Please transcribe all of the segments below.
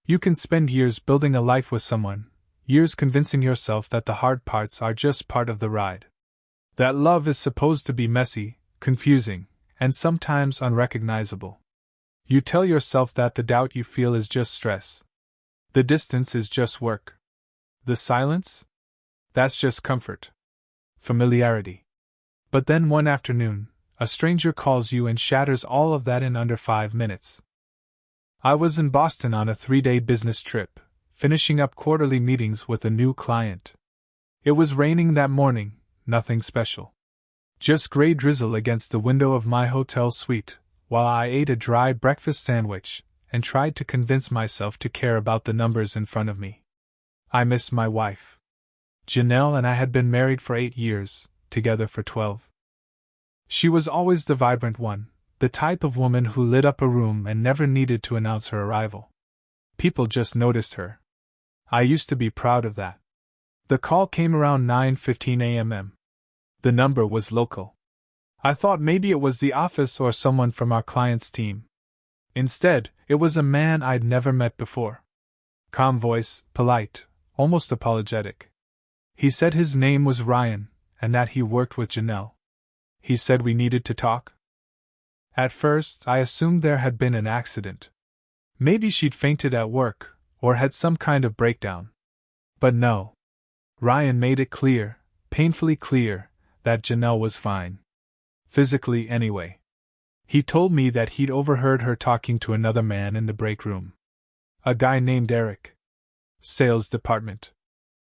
You can spend years building a life with someone, years convincing yourself that the hard parts are just part of the ride. That love is supposed to be messy, confusing, and sometimes unrecognizable. You tell yourself that the doubt you feel is just stress. The distance is just work. The silence? That's just comfort. Familiarity. But then one afternoon, a stranger calls you and shatters all of that in under 5 minutes. I was in Boston on a 3-day business trip, finishing up quarterly meetings with a new client. It was raining that morning, nothing special. Just gray drizzle against the window of my hotel suite, while I ate a dry breakfast sandwich and tried to convince myself to care about the numbers in front of me. I missed my wife. Janelle and I had been married for 8 years, together for 12. She was always the vibrant one, the type of woman who lit up a room and never needed to announce her arrival. People just noticed her. I used to be proud of that. The call came around 9:15 a.m. The number was local. I thought maybe it was the office or someone from our client's team. Instead, it was a man I'd never met before. Calm voice, polite, almost apologetic. He said his name was Ryan, and that he worked with Janelle. He said we needed to talk. At first, I assumed there had been an accident. Maybe she'd fainted at work, or had some kind of breakdown. But no. Ryan made it clear, painfully clear, that Janelle was fine. Physically, anyway. He told me that he'd overheard her talking to another man in the break room. A guy named Eric. Sales department.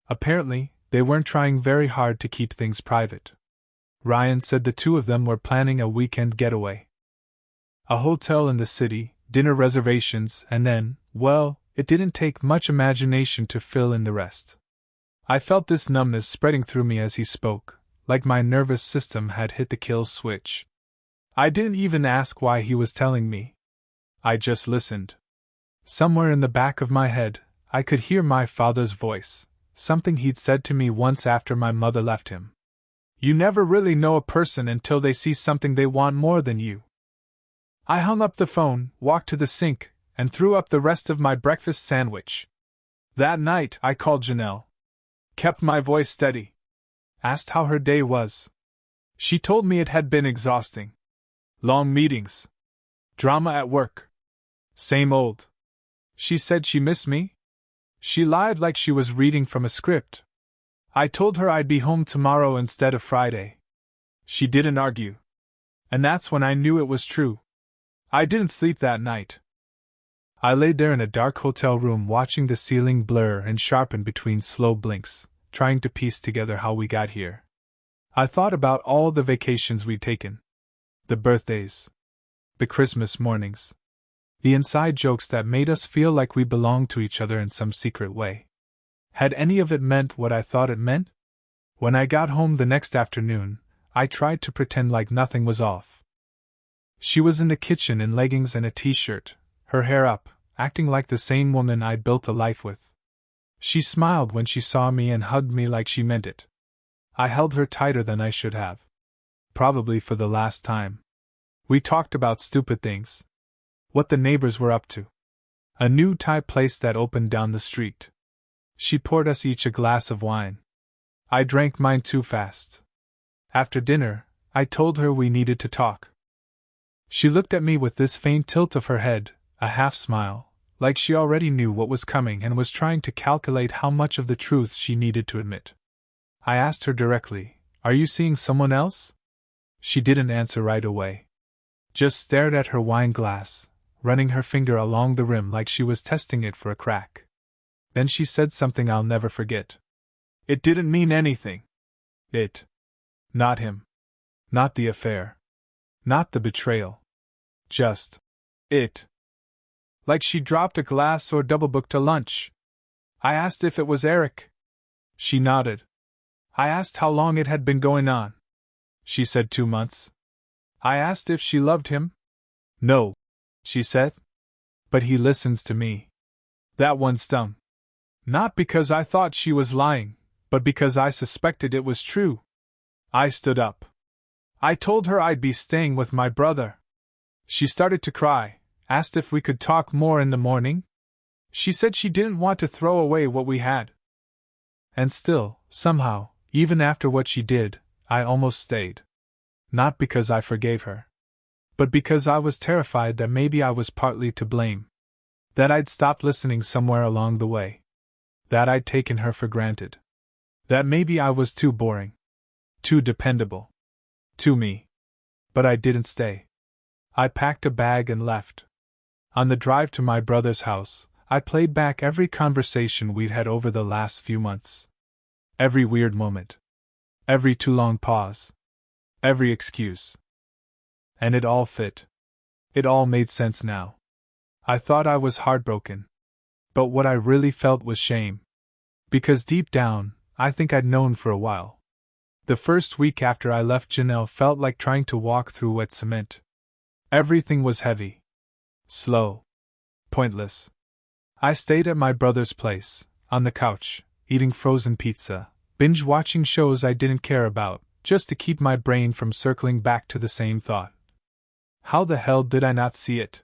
Apparently, they weren't trying very hard to keep things private. Ryan said the two of them were planning a weekend getaway. A hotel in the city, dinner reservations, and then, well, it didn't take much imagination to fill in the rest. I felt this numbness spreading through me as he spoke, like my nervous system had hit the kill switch. I didn't even ask why he was telling me. I just listened. Somewhere in the back of my head, I could hear my father's voice, something he'd said to me once after my mother left him. You never really know a person until they see something they want more than you. I hung up the phone, walked to the sink, and threw up the rest of my breakfast sandwich. That night, I called Janelle. Kept my voice steady. Asked how her day was. She told me it had been exhausting. Long meetings. Drama at work. Same old. She said she missed me. She lied like she was reading from a script. I told her I'd be home tomorrow instead of Friday. She didn't argue. And that's when I knew it was true. I didn't sleep that night. I laid there in a dark hotel room watching the ceiling blur and sharpen between slow blinks, trying to piece together how we got here. I thought about all the vacations we'd taken. The birthdays. The Christmas mornings. The inside jokes that made us feel like we belonged to each other in some secret way. Had any of it meant what I thought it meant? When I got home the next afternoon, I tried to pretend like nothing was off. She was in the kitchen in leggings and a t-shirt, her hair up, acting like the same woman I'd built a life with. She smiled when she saw me and hugged me like she meant it. I held her tighter than I should have. Probably for the last time. We talked about stupid things. What the neighbors were up to. A new Thai place that opened down the street. She poured us each a glass of wine. I drank mine too fast. After dinner, I told her we needed to talk. She looked at me with this faint tilt of her head, a half-smile, like she already knew what was coming and was trying to calculate how much of the truth she needed to admit. I asked her directly, "Are you seeing someone else?" She didn't answer right away. Just stared at her wine glass, running her finger along the rim like she was testing it for a crack. Then she said something I'll never forget. It didn't mean anything. Not him. Not the affair. Not the betrayal. Just it. Like she dropped a glass or double-booked a lunch. I asked if it was Eric. She nodded. I asked how long it had been going on. She said 2 months. I asked if she loved him. No, she said. But he listens to me. That one stung. Not because I thought she was lying, but because I suspected it was true. I stood up. I told her I'd be staying with my brother. She started to cry, asked if we could talk more in the morning. She said she didn't want to throw away what we had. And still, somehow, even after what she did, I almost stayed. Not because I forgave her, but because I was terrified that maybe I was partly to blame. That I'd stopped listening somewhere along the way. That I'd taken her for granted. That maybe I was too boring. Too dependable. Too me. But I didn't stay. I packed a bag and left. On the drive to my brother's house, I played back every conversation we'd had over the last few months. Every weird moment. Every too long pause. Every excuse. And it all fit. It all made sense now. I thought I was heartbroken. But what I really felt was shame. Because deep down, I think I'd known for a while. The first week after I left Janelle felt like trying to walk through wet cement. Everything was heavy. Slow. Pointless. I stayed at my brother's place, on the couch, eating frozen pizza, binge-watching shows I didn't care about, just to keep my brain from circling back to the same thought. How the hell did I not see it?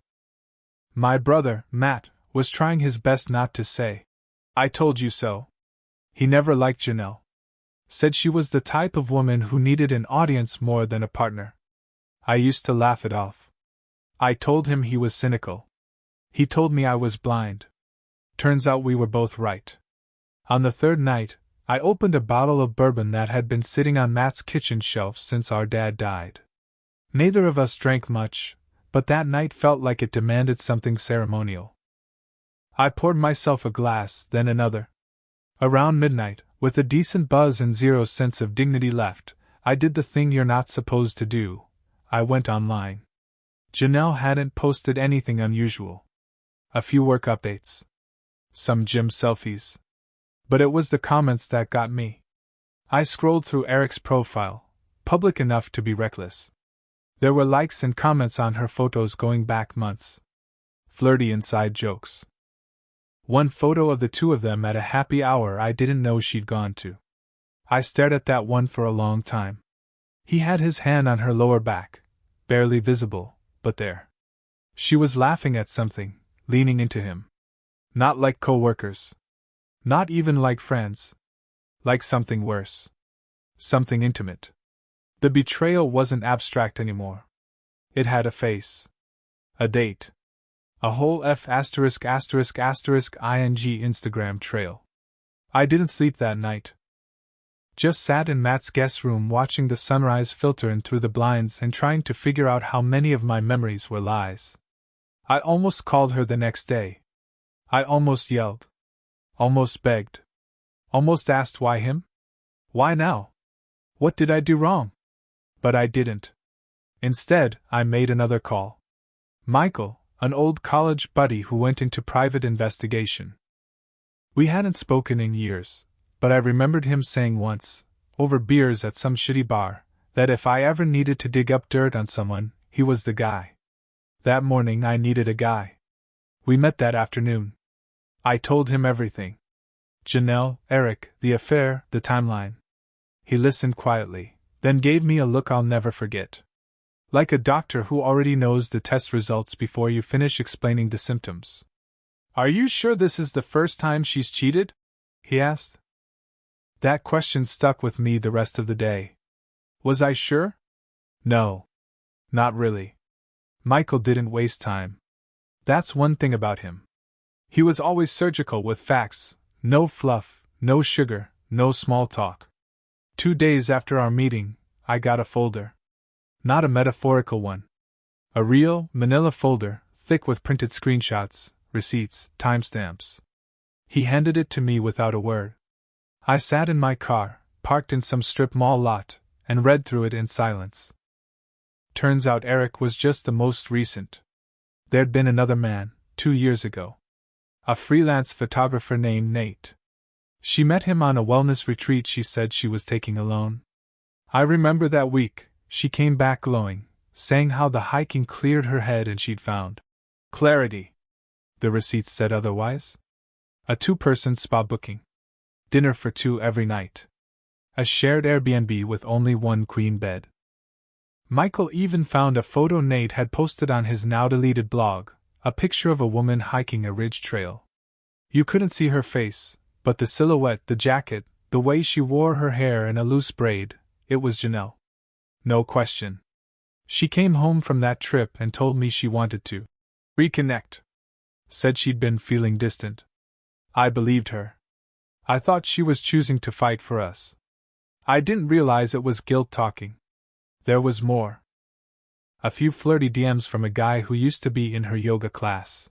My brother, Matt, was trying his best not to say, "I told you so." He never liked Janelle. Said she was the type of woman who needed an audience more than a partner. I used to laugh it off. I told him he was cynical. He told me I was blind. Turns out we were both right. On the third night, I opened a bottle of bourbon that had been sitting on Matt's kitchen shelf since our dad died. Neither of us drank much, but that night felt like it demanded something ceremonial. I poured myself a glass, then another. Around midnight, with a decent buzz and zero sense of dignity left, I did the thing you're not supposed to do. I went online. Janelle hadn't posted anything unusual. A few work updates. Some gym selfies. But it was the comments that got me. I scrolled through Eric's profile, public enough to be reckless. There were likes and comments on her photos going back months. Flirty inside jokes. One photo of the two of them at a happy hour I didn't know she'd gone to. I stared at that one for a long time. He had his hand on her lower back, barely visible, but there. She was laughing at something, leaning into him. Not like co-workers. Not even like friends. Like something worse. Something intimate. The betrayal wasn't abstract anymore. It had a face. A date. A whole ******** Instagram trail. I didn't sleep that night. Just sat in Matt's guest room watching the sunrise filter in through the blinds and trying to figure out how many of my memories were lies. I almost called her the next day. I almost yelled. Almost begged. Almost asked why him? Why now? What did I do wrong? But I didn't. Instead, I made another call. Michael, an old college buddy who went into private investigation. We hadn't spoken in years, but I remembered him saying once, over beers at some shitty bar, that if I ever needed to dig up dirt on someone, he was the guy. That morning I needed a guy. We met that afternoon. I told him everything. Janelle, Eric, the affair, the timeline. He listened quietly, then gave me a look I'll never forget. Like a doctor who already knows the test results before you finish explaining the symptoms. "Are you sure this is the first time she's cheated?" he asked. That question stuck with me the rest of the day. Was I sure? No. Not really. Michael didn't waste time. That's one thing about him. He was always surgical with facts, no fluff, no sugar, no small talk. 2 days after our meeting, I got a folder. Not a metaphorical one. A real, manila folder, thick with printed screenshots, receipts, timestamps. He handed it to me without a word. I sat in my car, parked in some strip mall lot, and read through it in silence. Turns out Eric was just the most recent. There'd been another man, 2 years ago. A freelance photographer named Nate. She met him on a wellness retreat she said she was taking alone. I remember that week. She came back glowing, saying how the hiking cleared her head and she'd found clarity. The receipts said otherwise. A 2-person spa booking. Dinner for 2 every night. A shared Airbnb with only one queen bed. Michael even found a photo Nate had posted on his now-deleted blog, a picture of a woman hiking a ridge trail. You couldn't see her face, but the silhouette, the jacket, the way she wore her hair in a loose braid, it was Janelle. No question. She came home from that trip and told me she wanted to reconnect. Said she'd been feeling distant. I believed her. I thought she was choosing to fight for us. I didn't realize it was guilt talking. There was more. A few flirty DMs from a guy who used to be in her yoga class.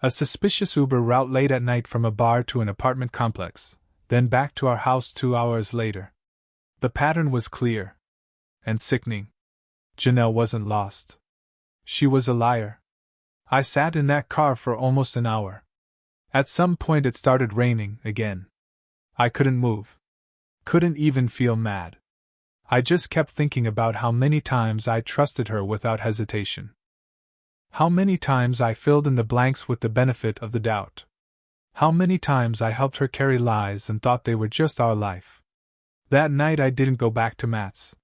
A suspicious Uber route late at night from a bar to an apartment complex, then back to our house 2 hours later. The pattern was clear. And sickening. Janelle wasn't lost. She was a liar. I sat in that car for almost an hour. At some point it started raining again. I couldn't move. Couldn't even feel mad. I just kept thinking about how many times I trusted her without hesitation. How many times I filled in the blanks with the benefit of the doubt. How many times I helped her carry lies and thought they were just our life. That night I didn't go back to Matt's.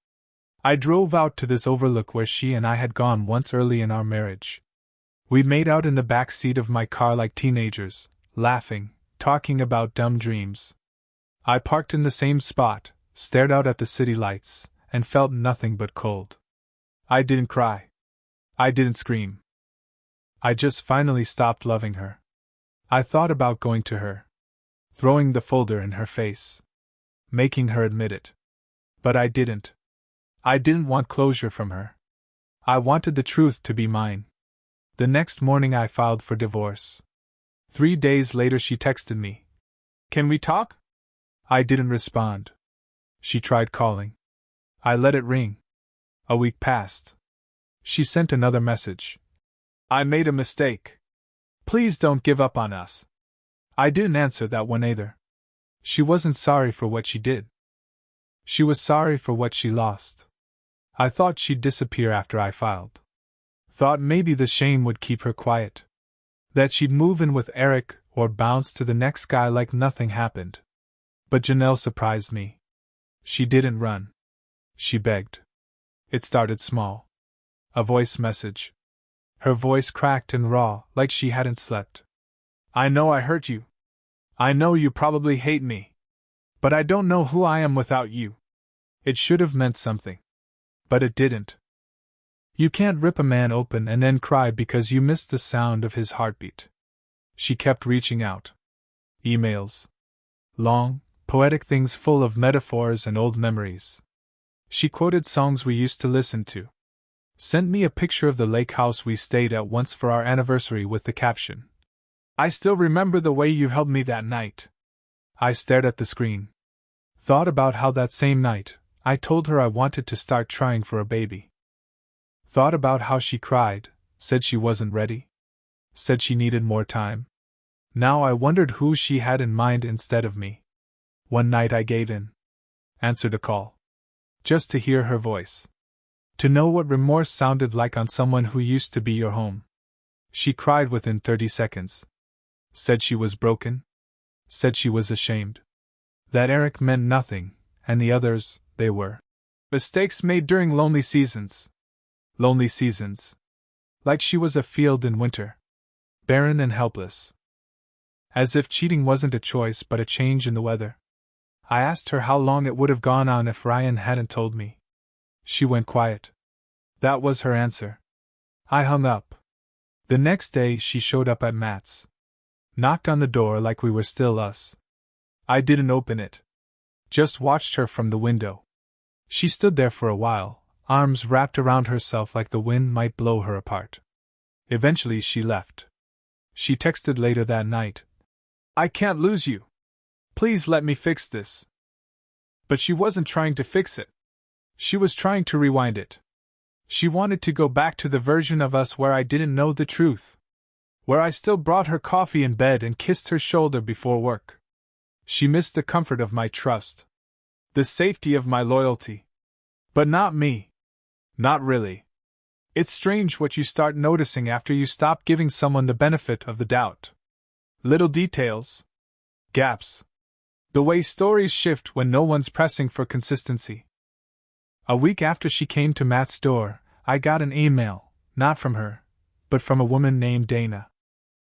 I drove out to this overlook where she and I had gone once early in our marriage. We made out in the back seat of my car like teenagers, laughing, talking about dumb dreams. I parked in the same spot, stared out at the city lights, and felt nothing but cold. I didn't cry. I didn't scream. I just finally stopped loving her. I thought about going to her, throwing the folder in her face, making her admit it. But I didn't. I didn't want closure from her. I wanted the truth to be mine. The next morning I filed for divorce. 3 days later she texted me. "Can we talk?" I didn't respond. She tried calling. I let it ring. A week passed. She sent another message. "I made a mistake. Please don't give up on us." I didn't answer that one either. She wasn't sorry for what she did. She was sorry for what she lost. I thought she'd disappear after I filed. Thought maybe the shame would keep her quiet. That she'd move in with Eric or bounce to the next guy like nothing happened. But Janelle surprised me. She didn't run. She begged. It started small. A voice message. Her voice cracked and raw, like she hadn't slept. "I know I hurt you. I know you probably hate me. But I don't know who I am without you." It should have meant something. But it didn't. You can't rip a man open and then cry because you missed the sound of his heartbeat. She kept reaching out. Emails. Long, poetic things full of metaphors and old memories. She quoted songs we used to listen to. Sent me a picture of the lake house we stayed at once for our anniversary with the caption, "I still remember the way you held me that night." I stared at the screen. Thought about how that same night, I told her I wanted to start trying for a baby. Thought about how she cried, said she wasn't ready. Said she needed more time. Now I wondered who she had in mind instead of me. One night I gave in. Answered a call. Just to hear her voice. To know what remorse sounded like on someone who used to be your home. She cried within 30 seconds. Said she was broken. Said she was ashamed. That Eric meant nothing, and the others, they were mistakes made during lonely seasons. Lonely seasons. Like she was a field in winter. Barren and helpless. As if cheating wasn't a choice but a change in the weather. I asked her how long it would have gone on if Ryan hadn't told me. She went quiet. That was her answer. I hung up. The next day she showed up at Matt's. Knocked on the door like we were still us. I didn't open it. Just watched her from the window. She stood there for a while, arms wrapped around herself like the wind might blow her apart. Eventually she left. She texted later that night. "I can't lose you. Please let me fix this." But she wasn't trying to fix it. She was trying to rewind it. She wanted to go back to the version of us where I didn't know the truth. Where I still brought her coffee in bed and kissed her shoulder before work. She missed the comfort of my trust. The safety of my loyalty. But not me. Not really. It's strange what you start noticing after you stop giving someone the benefit of the doubt. Little details. Gaps. The way stories shift when no one's pressing for consistency. A week after she came to Matt's door, I got an email, not from her, but from a woman named Dana.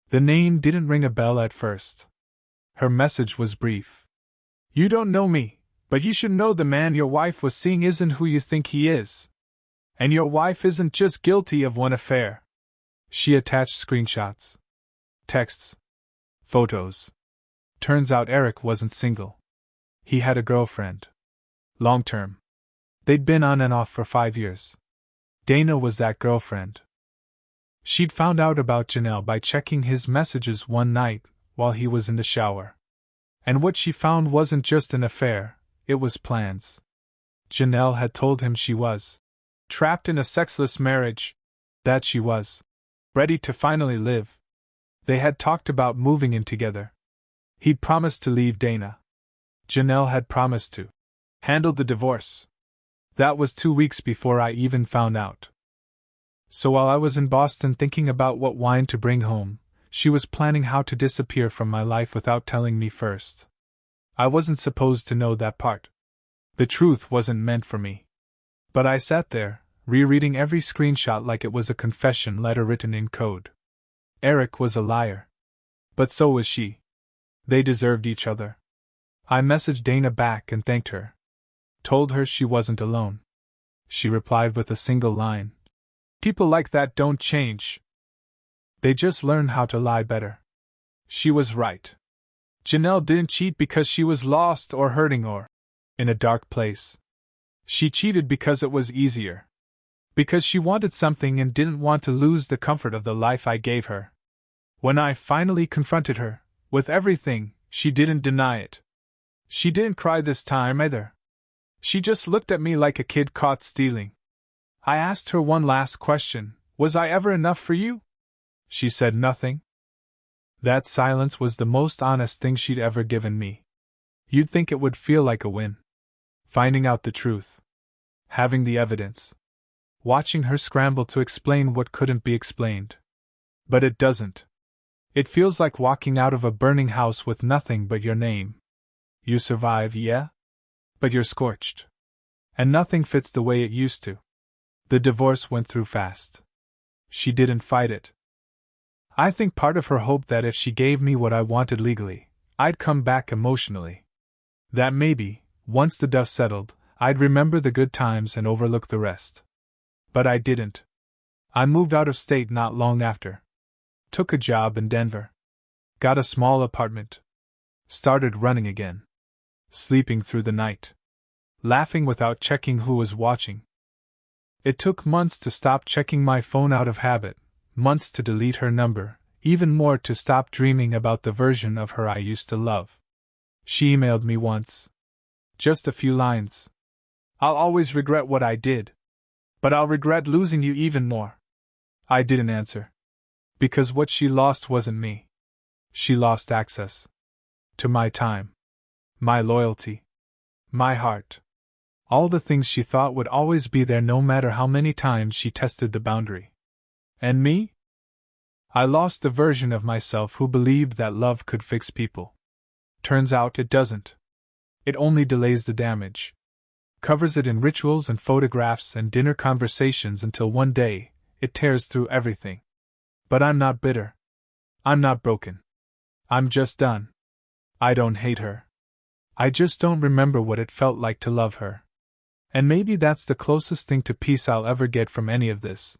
The name didn't ring a bell at first. Her message was brief. You don't know me, but you should know the man your wife was seeing isn't who you think he is. And your wife isn't just guilty of one affair. She attached screenshots, texts, photos. Turns out Eric wasn't single. He had a girlfriend. Long term. They'd been on and off for 5 years. Dana was that girlfriend. She'd found out about Janelle by checking his messages one night while he was in the shower. And what she found wasn't just an affair, it was plans. Janelle had told him she was trapped in a sexless marriage, that she was ready to finally live. They had talked about moving in together. He'd promised to leave Dana. Janelle had promised to handle the divorce. That was 2 weeks before I even found out. So while I was in Boston thinking about what wine to bring home, she was planning how to disappear from my life without telling me first. I wasn't supposed to know that part. The truth wasn't meant for me. But I sat there, rereading every screenshot like it was a confession letter written in code. Eric was a liar. But so was she. They deserved each other. I messaged Dana back and thanked her. Told her she wasn't alone. She replied with a single line. People like that don't change. They just learn how to lie better. She was right. Janelle didn't cheat because she was lost or hurting or in a dark place. She cheated because it was easier. Because she wanted something and didn't want to lose the comfort of the life I gave her. When I finally confronted her, with everything, she didn't deny it. She didn't cry this time either. She just looked at me like a kid caught stealing. I asked her one last question, was I ever enough for you? She said nothing. That silence was the most honest thing she'd ever given me. You'd think it would feel like a win. Finding out the truth. Having the evidence. Watching her scramble to explain what couldn't be explained. But it doesn't. It feels like walking out of a burning house with nothing but your name. You survive, yeah? But you're scorched. And nothing fits the way it used to. The divorce went through fast. She didn't fight it. I think part of her hoped that if she gave me what I wanted legally, I'd come back emotionally. That maybe, once the dust settled, I'd remember the good times and overlook the rest. But I didn't. I moved out of state not long after. Took a job in Denver. Got a small apartment. Started running again. Sleeping through the night. Laughing without checking who was watching. It took months to stop checking my phone out of habit, months to delete her number, even more to stop dreaming about the version of her I used to love. She emailed me once. Just a few lines. I'll always regret what I did. But I'll regret losing you even more. I didn't answer. Because what she lost wasn't me. She lost access. To my time. My loyalty. My heart. All the things she thought would always be there no matter how many times she tested the boundary. And me? I lost the version of myself who believed that love could fix people. Turns out it doesn't. It only delays the damage. Covers it in rituals and photographs and dinner conversations until one day, it tears through everything. But I'm not bitter. I'm not broken. I'm just done. I don't hate her. I just don't remember what it felt like to love her. And maybe that's the closest thing to peace I'll ever get from any of this.